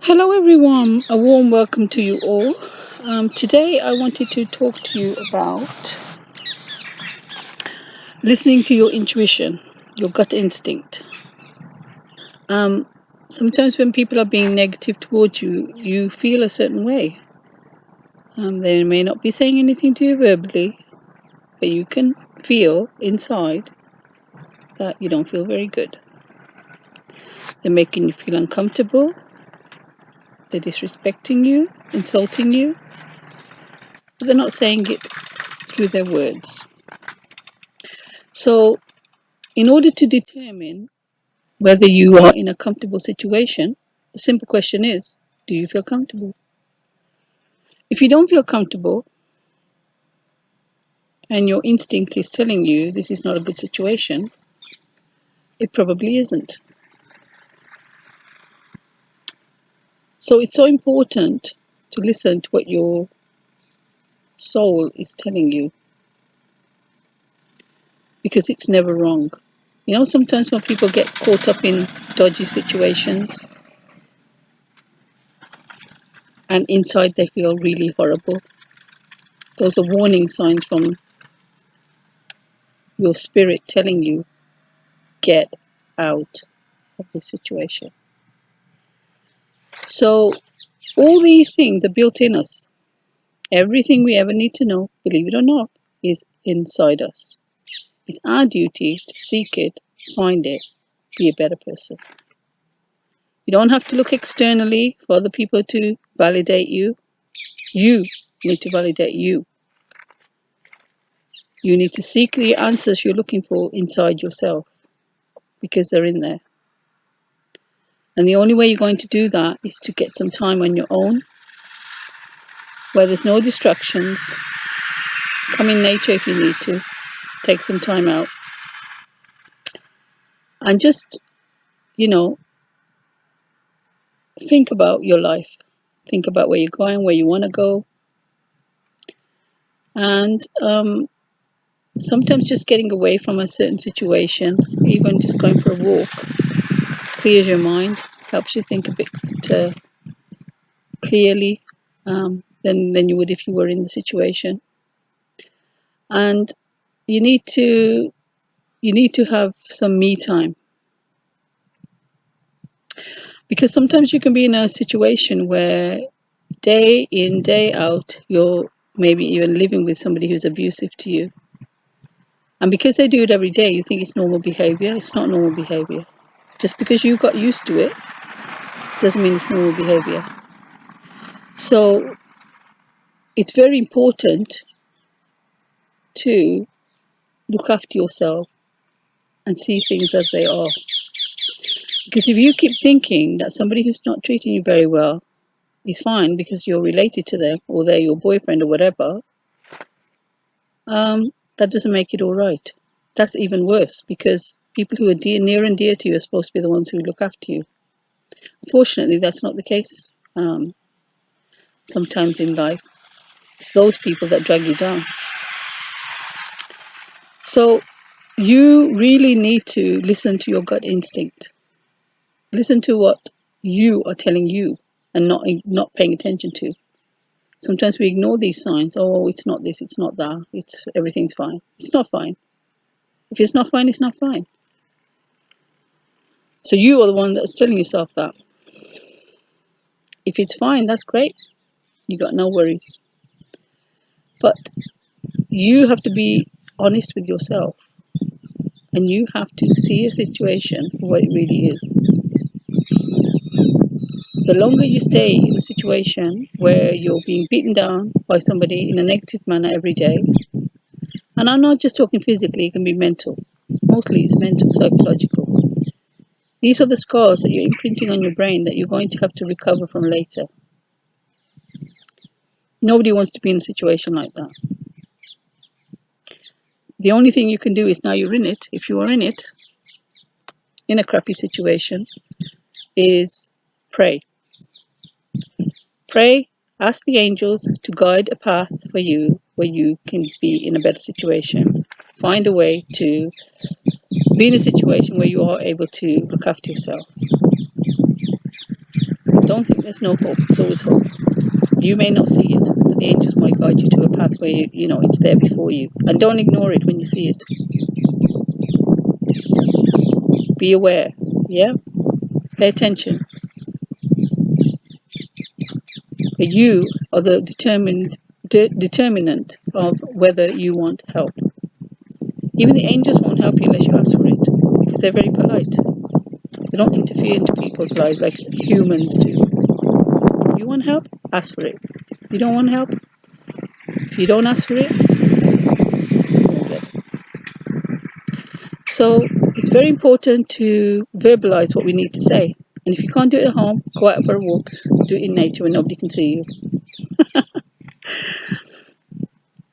Hello, everyone. A warm welcome to you all. Today, I wanted to talk to you about listening to your intuition, your gut instinct. Sometimes when people are being negative towards you, you feel a certain way. They may not be saying anything to you verbally, but you can feel inside that you don't feel very good. They're making you feel uncomfortable. They're disrespecting you, insulting you, but they're not saying it through their words. So, in order to determine whether you are in a comfortable situation, the simple question is, do you feel comfortable? If you don't feel comfortable and your instinct is telling you this is not a good situation, it probably isn't. So it's so important to listen to what your soul is telling you, because it's never wrong. You know, sometimes when people get caught up in dodgy situations and inside they feel really horrible, those are warning signs from your spirit telling you, get out of this situation. So all these things are built in us. Everything we ever need to know, believe it or not, is inside us. It's our duty to seek it, find it, be a better person. You don't have to look externally for other people to validate you. You need to validate you. You need to seek the answers you're looking for inside yourself, because they're in there. And the only way you're going to do that is to get some time on your own, where there's no distractions. Come in nature if you need to. Take some time out. And just, think about your life. Think about where you're going, where you want to go. And sometimes just getting away from a certain situation, even just going for a walk, clears your mind, helps you think a bit clearly than you would if you were in the situation. And you need to have some me time, because sometimes you can be in a situation where day in, day out, you're maybe even living with somebody who's abusive to you. And because they do it every day, you think it's normal behavior. It's not normal behavior. Just because you got used to it doesn't mean it's normal behavior. So it's very important to look after yourself and see things as they are. Because if you keep thinking that somebody who's not treating you very well is fine because you're related to them or they're your boyfriend or whatever, that doesn't make it all right. That's even worse, because people who are near and dear to you are supposed to be the ones who look after you. Unfortunately, that's not the case. Sometimes in life, it's those people that drag you down. So you really need to listen to your gut instinct. Listen to what you are telling you and not paying attention to. Sometimes we ignore these signs. Oh, it's not this, it's not that, everything's fine. It's not fine. If it's not fine, it's not fine. So you are the one that's telling yourself that. If it's fine, that's great. You got no worries. But you have to be honest with yourself, and you have to see a situation for what it really is. The longer you stay in a situation where you're being beaten down by somebody in a negative manner every day, and I'm not just talking physically, it can be mental. Mostly it's mental, psychological. These are the scars that you're imprinting on your brain that you're going to have to recover from later. Nobody wants to be in a situation like that. The only thing you can do is, now you're in it, if you are in it, in a crappy situation, is pray. Pray, ask the angels to guide a path for you where you can be in a better situation. Find a way to be in a situation where you are able to look after yourself. Don't think there's no hope. There's always hope. You may not see it, but the angels might guide you to a pathway. It's there before you. And don't ignore it when you see it. Be aware. Yeah? Pay attention. But you are the determinant of whether you want help. Even the angels won't help you unless you ask for it, because they're very polite. They don't interfere into people's lives like humans do. You want help? Ask for it. You don't want help? If you don't ask for it, you won't get it. So it's very important to verbalize what we need to say. And if you can't do it at home, go out for a walk. Do it in nature where nobody can see you.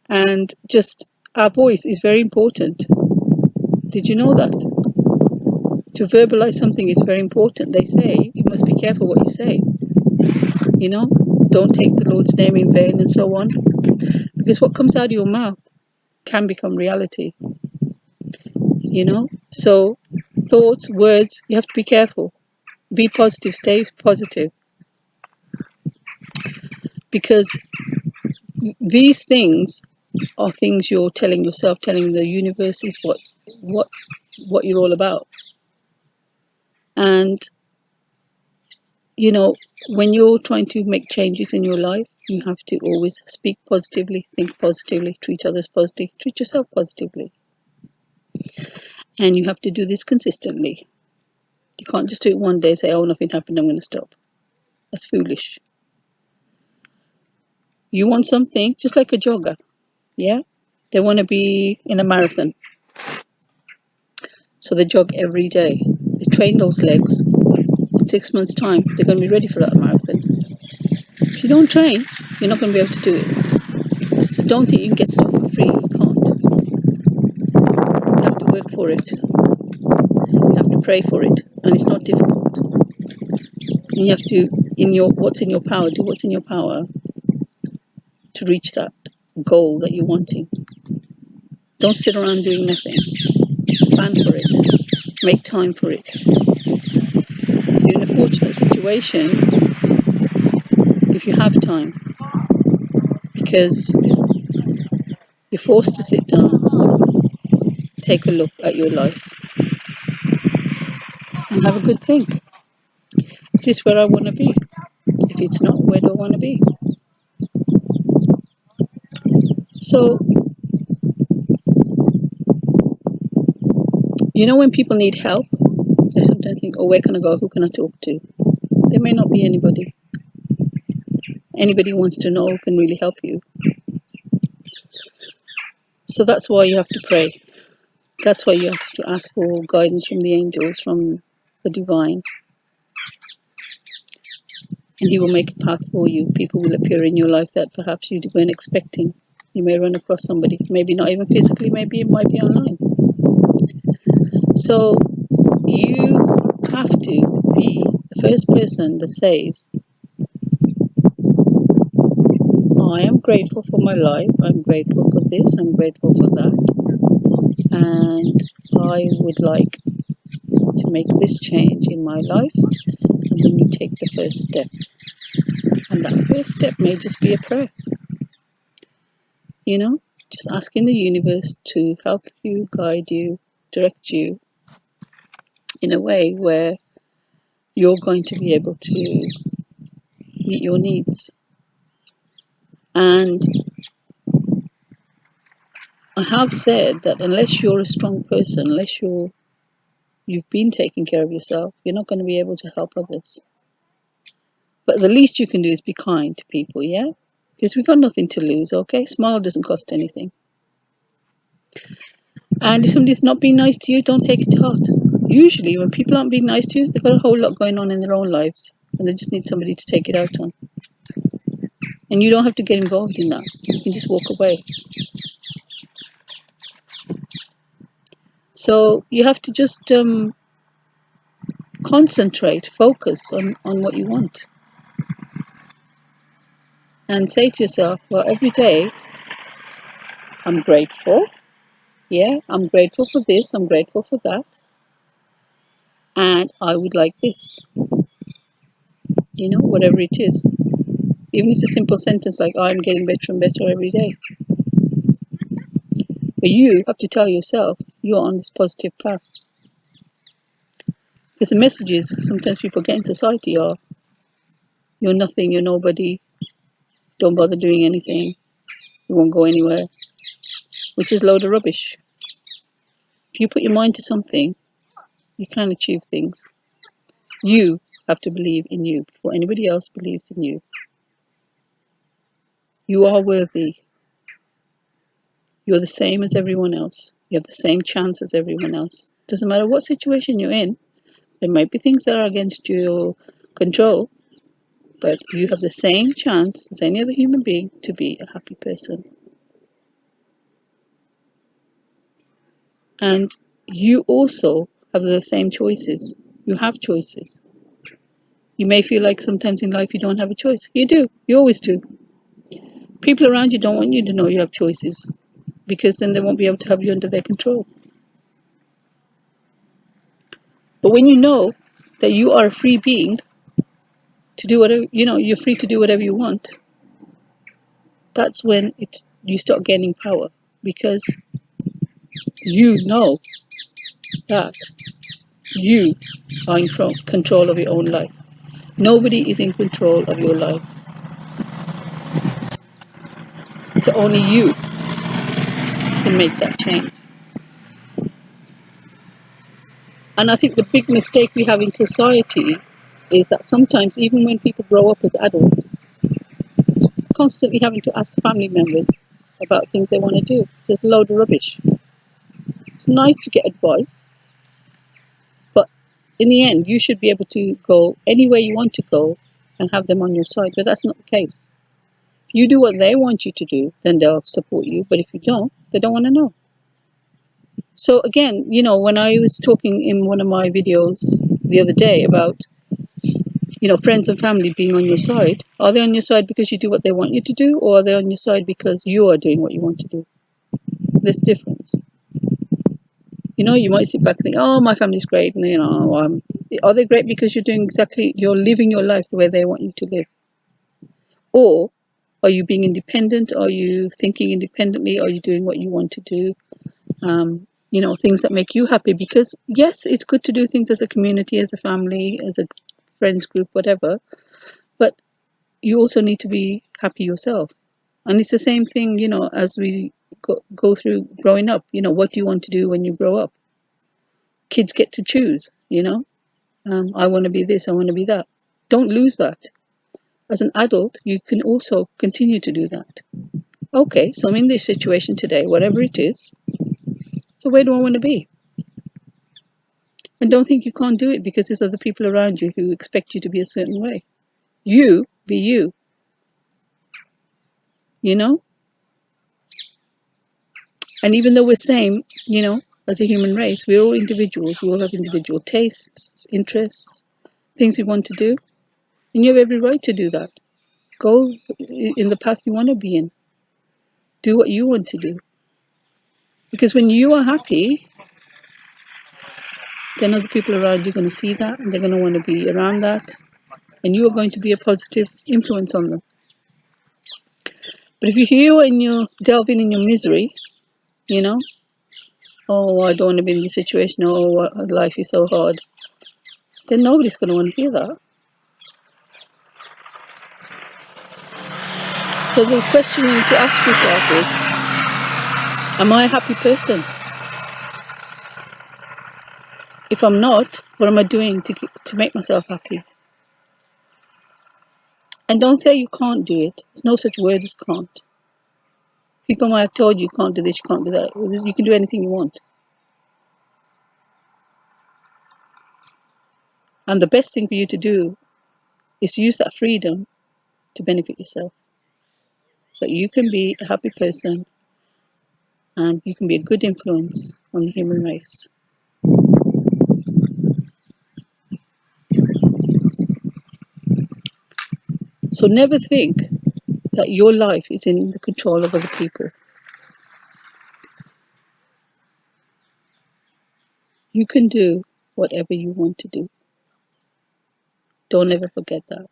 And just our voice is very important. Did you know that? To verbalize something is very important. They say you must be careful what you say. Don't take the Lord's name in vain and so on. Because what comes out of your mouth can become reality. So thoughts, words, you have to be careful. Be positive, stay positive. Because these things are things you're telling yourself, telling the universe is what you're all about. And when you're trying to make changes in your life, you have to always speak positively, think positively, treat others positively, treat yourself positively. And you have to do this consistently. You can't just do it one day and say, oh, nothing happened, I'm going to stop. That's foolish. You want something, just like a jogger, yeah? They want to be in a marathon. So they jog every day. They train those legs. In 6 months' time, they're going to be ready for that marathon. If you don't train, you're not going to be able to do it. So don't think you can get stuff for free. You can't. You have to work for it. You have to pray for it. And it's not difficult. And you have to, what's in your power, do what's in your power to reach that goal that you're wanting. Don't sit around doing nothing. Plan for it. Make time for it. You're in a fortunate situation if you have time, because you're forced to sit down, take a look at your life, and have a good think. Is this where I want to be? If it's not, where do I want to be? So, when people need help, they sometimes think, oh, where can I go? Who can I talk to? There may not be anybody. Anybody who wants to know who can really help you. So that's why you have to pray. That's why you have to ask for guidance from the angels, from the divine. And he will make a path for you. People will appear in your life that perhaps you weren't expecting. You may run across somebody, maybe not even physically, maybe it might be online. So you have to be the first person that says, I am grateful for my life, I'm grateful for this, I'm grateful for that, and I would like to make this change in my life. And then you take the first step. And that first step may just be a prayer. Just asking the universe to help you, guide you, direct you in a way where you're going to be able to meet your needs. And I have said that unless you're a strong person, unless you've been taking care of yourself, you're not going to be able to help others. But the least you can do is be kind to people, yeah? Because we've got nothing to lose, okay? Smile doesn't cost anything. And if somebody's not being nice to you, don't take it to heart. Usually when people aren't being nice to you, they've got a whole lot going on in their own lives, and they just need somebody to take it out on. And you don't have to get involved in that. You can just walk away. So you have to just concentrate, focus on what you want. And say to yourself, well, every day I'm grateful. Yeah, I'm grateful for this, I'm grateful for that. And I would like this. whatever it is. Even if it's a simple sentence like, I'm getting better and better every day. But you have to tell yourself you're on this positive path. Because the messages sometimes people get in society are, you're nothing, you're nobody, don't bother doing anything, you won't go anywhere, which is a load of rubbish. If you put your mind to something, you can achieve things. You have to believe in you before anybody else believes in you. You are worthy. You're the same as everyone else. You have the same chance as everyone else. Doesn't matter what situation you're in. There might be things that are against your control, but you have the same chance as any other human being to be a happy person. And you also have the same choices. You have choices. You may feel like sometimes in life you don't have a choice. You do. You always do. People around you don't want you to know you have choices, because then they won't be able to have you under their control. But when you know that you are a free being to do whatever, you're free to do whatever you want, that's when you start gaining power, because you know that you are in control of your own life. Nobody is in control of your life. So only you can make that change. And I think the big mistake we have in society is that sometimes, even when people grow up as adults, constantly having to ask family members about things they want to do. It's just a load of rubbish. It's nice to get advice, but in the end, you should be able to go anywhere you want to go and have them on your side. But that's not the case. If you do what they want you to do, then they'll support you. But if you don't, they don't want to know. So again, when I was talking in one of my videos the other day about, friends and family being on your side, are they on your side because you do what they want you to do, or are they on your side because you are doing what you want to do? There's difference. You might sit back and think, oh, my family's great. And, are they great because you're living your life the way they want you to live? Or are you being independent? Are you thinking independently? Are you doing what you want to do? Things that make you happy, because yes, it's good to do things as a community, as a family, as a friends group, whatever, but you also need to be happy yourself. And it's the same thing, as we go through growing up. What do you want to do when you grow up? Kids get to choose. I want to be this, I want to be that. Don't lose that. As an adult, you can also continue to do that. Okay, so I'm in this situation today, whatever it is, so where do I want to be? And don't think you can't do it because there's other people around you who expect you to be a certain way. You be you, you know? And even though we're same, as a human race, we're all individuals. We all have individual tastes, interests, things we want to do. And you have every right to do that. Go in the path you want to be in. Do what you want to do. Because when you are happy, then other people around you are going to see that, and they're going to want to be around that. And you are going to be a positive influence on them. But if you're here and you're delving in your misery, oh, I don't want to be in this situation, oh, life is so hard, then nobody's going to want to hear that. So the question you need to ask yourself is, am I a happy person? If I'm not, what am I doing to make myself happy? And don't say you can't do it. There's no such word as can't. People might have told you can't do this, you can't do that. You can do anything you want. And the best thing for you to do is use that freedom to benefit yourself. So you can be a happy person and you can be a good influence on the human race. So never think that your life is in the control of other people. You can do whatever you want to do. Don't ever forget that.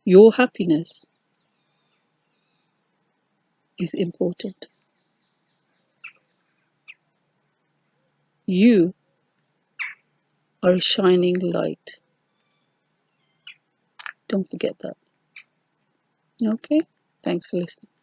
Your happiness is important. You are a shining light. Don't forget that. Okay? Thanks for listening.